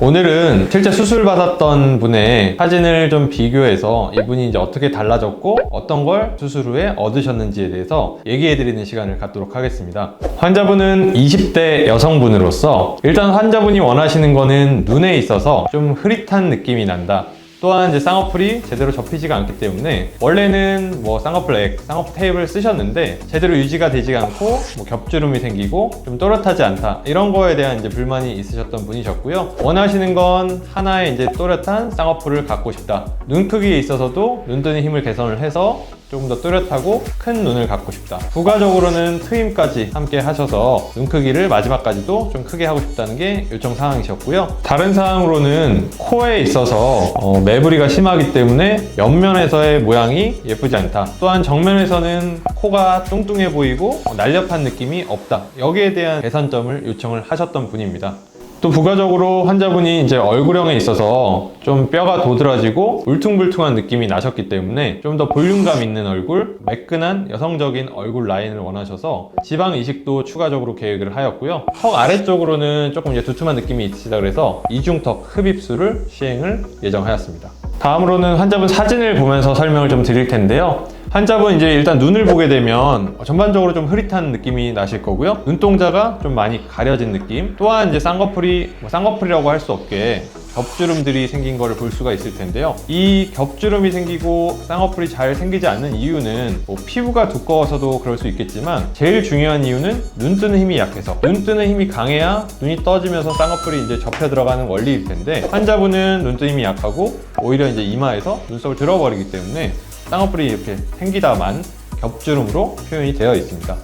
오늘은 실제 수술 받았던 분의 사진을 좀 비교해서 이분이 이제 어떻게 달라졌고 어떤 걸 수술 후에 얻으셨는지에 대해서 얘기해 드리는 시간을 갖도록 하겠습니다. 환자분은 20대 여성분으로서 일단 환자분이 원하시는 거는 눈에 있어서 좀 흐릿한 느낌이 난다. 또한 이제 쌍꺼풀이 제대로 접히지가 않기 때문에 원래는 뭐 쌍꺼풀 액, 쌍꺼풀 테이프를 쓰셨는데 제대로 유지가 되지 않고 뭐 겹주름이 생기고 좀 또렷하지 않다, 이런 거에 대한 이제 불만이 있으셨던 분이셨고요. 원하시는 건 하나의 이제 또렷한 쌍꺼풀을 갖고 싶다. 눈 크기에 있어서도 눈뜨는 힘을 개선을 해서 조금 더 또렷하고 큰 눈을 갖고 싶다. 부가적으로는 트임까지 함께 하셔서 눈 크기를 마지막까지도 좀 크게 하고 싶다는 게 요청 사항이셨고요. 다른 사항으로는 코에 있어서 매부리가 심하기 때문에 옆면에서의 모양이 예쁘지 않다. 또한 정면에서는 코가 뚱뚱해 보이고 날렵한 느낌이 없다. 여기에 대한 개선점을 요청을 하셨던 분입니다. 또 부가적으로 환자분이 이제 얼굴형에 있어서 좀 뼈가 도드라지고 울퉁불퉁한 느낌이 나셨기 때문에 좀 더 볼륨감 있는 얼굴, 매끈한 여성적인 얼굴 라인을 원하셔서 지방 이식도 추가적으로 계획을 하였고요. 턱 아래쪽으로는 조금 이제 두툼한 느낌이 있으시다 그래서 이중턱 흡입술을 시행을 예정하였습니다. 다음으로는 환자분 사진을 보면서 설명을 좀 드릴 텐데요. 환자분 이제 일단 눈을 보게 되면 전반적으로 좀 흐릿한 느낌이 나실 거고요. 눈동자가 좀 많이 가려진 느낌, 또한 이제 쌍꺼풀이라고 할 수 없게 겹주름들이 생긴 거를 볼 수가 있을 텐데요. 이 겹주름이 생기고 쌍꺼풀이 잘 생기지 않는 이유는 피부가 두꺼워서도 그럴 수 있겠지만 제일 중요한 이유는 눈 뜨는 힘이 약해서, 눈 뜨는 힘이 강해야 눈이 떠지면서 쌍꺼풀이 이제 접혀 들어가는 원리일 텐데 환자분은 눈 뜨는 힘이 약하고 오히려 이제 이마에서 눈썹을 들어버리기 때문에 쌍꺼풀이 이렇게 생기다만 겹주름으로 표현이 되어 있습니다.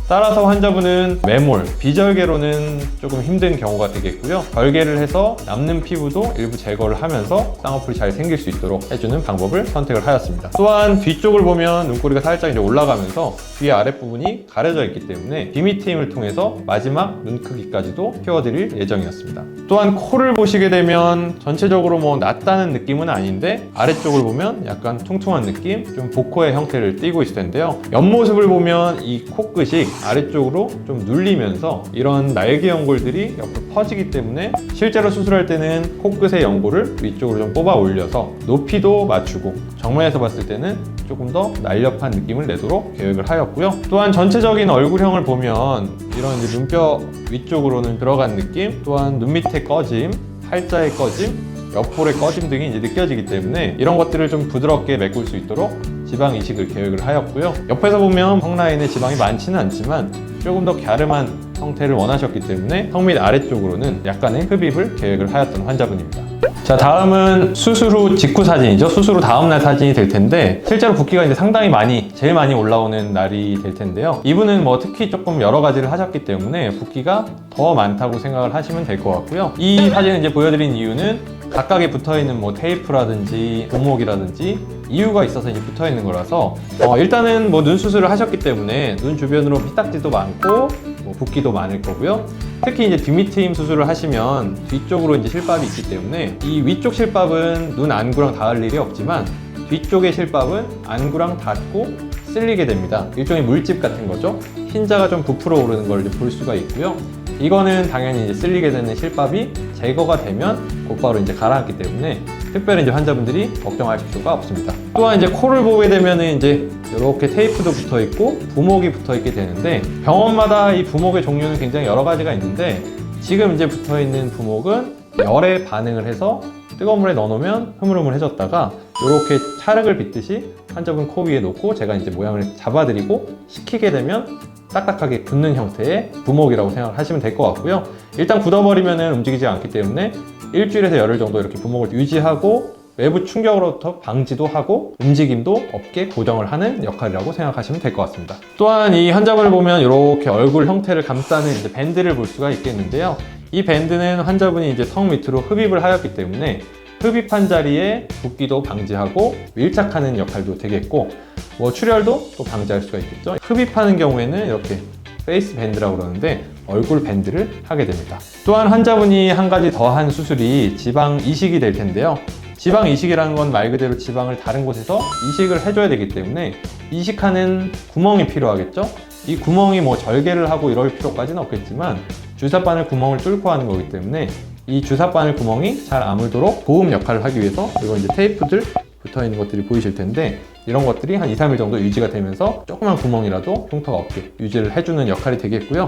따라서 환자분은 매몰, 비절개로는 조금 힘든 경우가 되겠고요. 절개를 해서 남는 피부도 일부 제거를 하면서 쌍꺼풀이 잘 생길 수 있도록 해주는 방법을 선택을 하였습니다. 또한 뒤쪽을 보면 눈꼬리가 살짝 이제 올라가면서 귀 아랫부분이 가려져 있기 때문에 비미트임을 통해서 마지막 눈 크기까지도 키워드릴 예정이었습니다. 또한 코를 보시게 되면 전체적으로 뭐 낮다는 느낌은 아닌데 아래쪽을 보면 약간 퉁퉁한 느낌, 좀 복코의 형태를 띠고 있을 텐데요. 옆모습을 보면 이 코끝이 아래쪽으로 좀 눌리면서 이런 날개 연골들이 옆으로 퍼지기 때문에 실제로 수술할 때는 코끝의 연골을 위쪽으로 좀 뽑아 올려서 높이도 맞추고 정면에서 봤을 때는 조금 더 날렵한 느낌을 내도록 계획을 하였고요. 또한 전체적인 얼굴형을 보면 이런 이제 눈뼈 위쪽으로는 들어간 느낌, 또한 눈 밑에 꺼짐, 팔자의 꺼짐, 옆볼의 꺼짐 등이 이제 느껴지기 때문에 이런 것들을 좀 부드럽게 메꿀 수 있도록 지방 이식을 계획을 하였고요. 옆에서 보면 턱 라인에 지방이 많지는 않지만 조금 더 갸름한 형태를 원하셨기 때문에 턱 밑 아래쪽으로는 약간의 흡입을 계획을 하였던 환자분입니다. 자, 다음은 수술 후 직후 사진이죠. 수술 후 다음날 사진이 될 텐데 실제로 붓기가 이제 상당히 제일 많이 올라오는 날이 될 텐데요. 이분은 뭐 특히 조금 여러 가지를 하셨기 때문에 붓기가 더 많다고 생각을 하시면 될 것 같고요. 이 사진을 이제 보여드린 이유는 각각에 붙어있는 뭐 테이프라든지 부목이라든지 이유가 있어서 이제 붙어있는 거라서 일단은 뭐 눈 수술을 하셨기 때문에 눈 주변으로 피딱지도 많고 뭐 붓기도 많을 거고요. 특히 이제 뒷미트임 수술을 하시면 뒤쪽으로 이제 실밥이 있기 때문에 이 위쪽 실밥은 눈 안구랑 닿을 일이 없지만 뒤쪽의 실밥은 안구랑 닿고 쓸리게 됩니다. 일종의 물집 같은 거죠. 흰자가 좀 부풀어 오르는 걸 볼 수가 있고요. 이거는 당연히 이제 쓸리게 되는 실밥이 제거가 되면 곧바로 이제 가라앉기 때문에 특별히 이제 환자분들이 걱정할 필요가 없습니다. 또한 이제 코를 보게 되면은 이제 이렇게 테이프도 붙어 있고 부목이 붙어 있게 되는데 병원마다 이 부목의 종류는 굉장히 여러 가지가 있는데 지금 이제 붙어 있는 부목은 열에 반응을 해서 뜨거운 물에 넣어놓으면 흐물흐물해졌다가 이렇게 찰흙을 빗듯이 환자분 코 위에 놓고 제가 이제 모양을 잡아드리고 식히게 되면 딱딱하게 굳는 형태의 부목이라고 생각을 하시면 될 것 같고요. 일단 굳어버리면 움직이지 않기 때문에 일주일에서 열흘 정도 이렇게 부목을 유지하고 외부 충격으로부터 방지도 하고 움직임도 없게 고정을 하는 역할이라고 생각하시면 될 것 같습니다. 또한 이 환자분을 보면 이렇게 얼굴 형태를 감싸는 이제 밴드를 볼 수가 있겠는데요. 이 밴드는 환자분이 이제 턱 밑으로 흡입을 하였기 때문에 흡입한 자리에 붓기도 방지하고 밀착하는 역할도 되겠고 뭐 출혈도 또 방지할 수가 있겠죠. 흡입하는 경우에는 이렇게 페이스 밴드라고 그러는데 얼굴 밴드를 하게 됩니다. 또한 환자분이 한 가지 더 한 수술이 지방 이식이 될 텐데요. 지방 이식이라는 건 말 그대로 지방을 다른 곳에서 이식을 해줘야 되기 때문에 이식하는 구멍이 필요하겠죠. 이 구멍이 뭐 절개를 하고 이럴 필요까지는 없겠지만 주사바늘 구멍을 뚫고 하는 거기 때문에 이 주사 바늘 구멍이 잘 아물도록 보험 역할을 하기 위해서, 그리고 이제 테이프들 붙어 있는 것들이 보이실 텐데, 이런 것들이 한 2, 3일 정도 유지가 되면서 조그만 구멍이라도 흉터가 없게 유지를 해주는 역할이 되겠고요.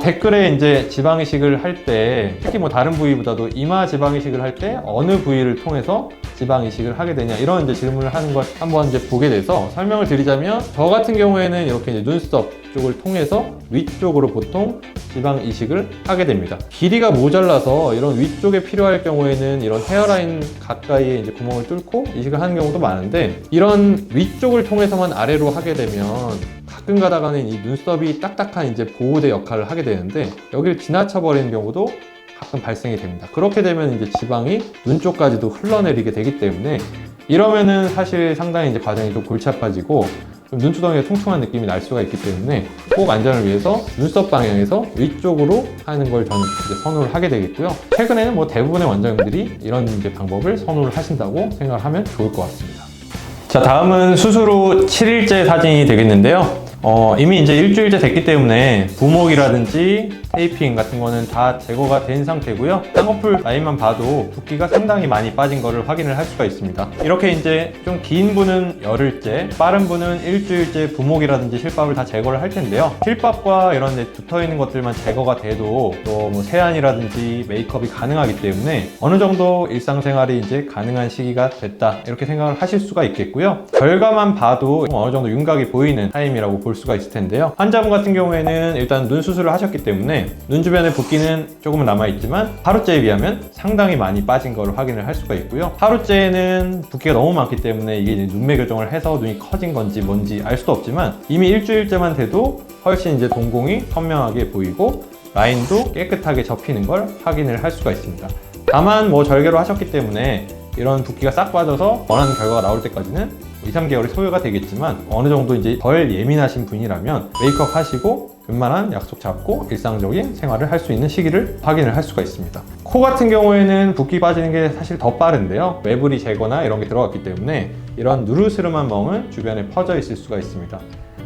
댓글에 이제 지방 이식을 할 때, 특히 뭐 다른 부위보다도 이마 지방 이식을 할 때 어느 부위를 통해서 지방 이식을 하게 되냐, 이런 이제 질문을 하는 걸 한번 이제 보게 돼서 설명을 드리자면, 저 같은 경우에는 이렇게 이제 눈썹 쪽을 통해서 위쪽으로 보통 지방 이식을 하게 됩니다. 길이가 모자라서 이런 위쪽에 필요할 경우에는 이런 헤어라인 가까이에 이제 구멍을 뚫고 이식을 하는 경우도 많은데, 이런 위쪽을 통해서만 아래로 하게 되면 가끔 가다가는 이 눈썹이 딱딱한 이제 보호대 역할을 하게 되는데, 여기를 지나쳐 버리는 경우도 가끔 발생이 됩니다. 그렇게 되면 이제 지방이 눈 쪽까지도 흘러내리게 되기 때문에, 이러면은 사실 상당히 이제 과정이 좀 골치 아파지고 좀 눈두덩이가 퉁퉁한 느낌이 날 수가 있기 때문에, 꼭 안전을 위해서 눈썹 방향에서 위쪽으로 하는 걸 저는 이제 선호를 하게 되겠고요. 최근에는 뭐 대부분의 원장님들이 이런 이제 방법을 선호를 하신다고 생각을 하면 좋을 것 같습니다. 자, 다음은 수술 후 7일째 사진이 되겠는데요. 이미 이제 일주일째 됐기 때문에 부목이라든지 테이핑 같은 거는 다 제거가 된 상태고요. 쌍꺼풀 라인만 봐도 붓기가 상당히 많이 빠진 거를 확인을 할 수가 있습니다. 이렇게 이제 좀 긴 분은 열흘째, 빠른 분은 일주일째 부목이라든지 실밥을 다 제거를 할 텐데요. 실밥과 이런 이제 붙어 있는 것들만 제거가 돼도 또 뭐 세안이라든지 메이크업이 가능하기 때문에 어느 정도 일상생활이 이제 가능한 시기가 됐다, 이렇게 생각을 하실 수가 있겠고요. 결과만 봐도 어느 정도 윤곽이 보이는 타임이라고 볼 수가 있을 텐데요. 환자분 같은 경우에는 일단 눈 수술을 하셨기 때문에 눈 주변의 붓기는 조금은 남아있지만 하루째에 비하면 상당히 많이 빠진 걸 확인을 할 수가 있고요. 하루째에는 붓기가 너무 많기 때문에 이게 이제 눈매 교정을 해서 눈이 커진 건지 뭔지 알 수도 없지만, 이미 일주일째만 돼도 훨씬 이제 동공이 선명하게 보이고 라인도 깨끗하게 접히는 걸 확인을 할 수가 있습니다. 다만 뭐 절개로 하셨기 때문에 이런 붓기가 싹 빠져서 원하는 결과가 나올 때까지는 2, 3개월이 소요가 되겠지만, 어느 정도 이제 덜 예민하신 분이라면 메이크업 하시고 웬만한 약속 잡고 일상적인 생활을 할 수 있는 시기를 확인을 할 수가 있습니다. 코 같은 경우에는 붓기 빠지는 게 사실 더 빠른데요. 매부리 제거나 이런 게 들어갔기 때문에 이런 누르스름한 멍은 주변에 퍼져 있을 수가 있습니다.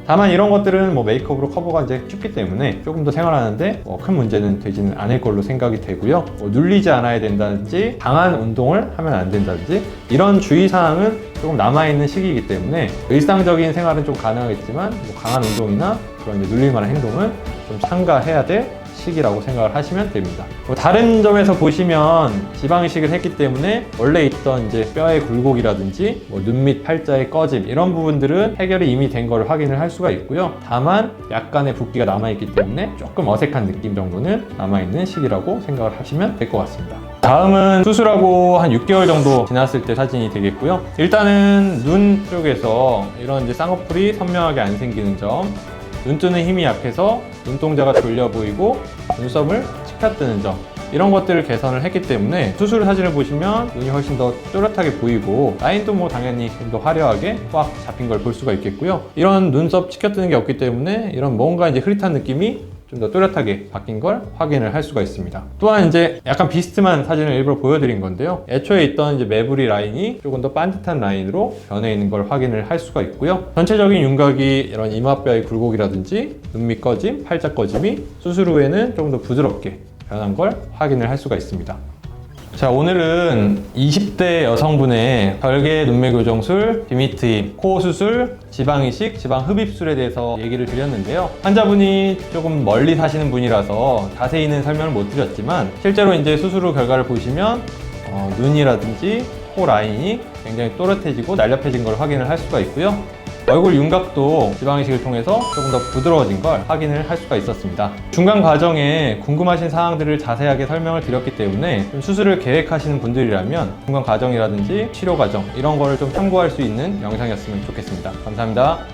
다만 이런 것들은 뭐 메이크업으로 커버가 이제 쉽기 때문에 조금 더 생활하는데 큰 문제는 되지는 않을 걸로 생각이 되고요. 눌리지 않아야 된다든지 강한 운동을 하면 안 된다든지 이런 주의사항은 조금 남아있는 시기이기 때문에 일상적인 생활은 좀 가능하겠지만 강한 운동이나 그런 이제 눌릴 만한 행동은 좀 삼가해야 될 시기라고 생각을 하시면 됩니다. 다른 점에서 보시면 지방 이식을 했기 때문에 원래 있던 이제 뼈의 굴곡이라든지 눈 밑 팔자의 꺼짐 이런 부분들은 해결이 이미 된 걸 확인을 할 수가 있고요. 다만 약간의 붓기가 남아있기 때문에 조금 어색한 느낌 정도는 남아있는 시기라고 생각을 하시면 될 것 같습니다. 다음은 수술하고 한 6개월 정도 지났을 때 사진이 되겠고요. 일단은 눈 쪽에서 이런 이제 쌍꺼풀이 선명하게 안 생기는 점, 눈 뜨는 힘이 약해서 눈동자가 졸려 보이고 눈썹을 치켜뜨는 점, 이런 것들을 개선을 했기 때문에 수술 사진을 보시면 눈이 훨씬 더 또렷하게 보이고 라인도 뭐 당연히 좀 더 화려하게 꽉 잡힌 걸 볼 수가 있겠고요. 이런 눈썹 치켜뜨는 게 없기 때문에 이런 뭔가 이제 흐릿한 느낌이 좀 더 또렷하게 바뀐 걸 확인을 할 수가 있습니다. 또한 이제 약간 비스듬한 사진을 일부러 보여드린 건데요. 애초에 있던 이제 매부리 라인이 조금 더 반듯한 라인으로 변해 있는 걸 확인을 할 수가 있고요. 전체적인 윤곽이 이런 이마뼈의 굴곡이라든지 눈 밑 꺼짐, 팔자 꺼짐이 수술 후에는 조금 더 부드럽게 변한 걸 확인을 할 수가 있습니다. 자, 오늘은 20대 여성분의 별개 눈매 교정술, 비미트임, 코 수술, 지방 이식, 지방 흡입술에 대해서 얘기를 드렸는데요. 환자분이 조금 멀리 사시는 분이라서 자세히는 설명을 못 드렸지만 실제로 이제 수술 후 결과를 보시면 눈이라든지 코 라인이 굉장히 또렷해지고 날렵해진 걸 확인을 할 수가 있고요. 얼굴 윤곽도 지방 이식을 통해서 조금 더 부드러워진 걸 확인을 할 수가 있었습니다. 중간 과정에 궁금하신 사항들을 자세하게 설명을 드렸기 때문에 좀 수술을 계획하시는 분들이라면 중간 과정이라든지 치료 과정 이런 거를 좀 참고할 수 있는 영상이었으면 좋겠습니다. 감사합니다.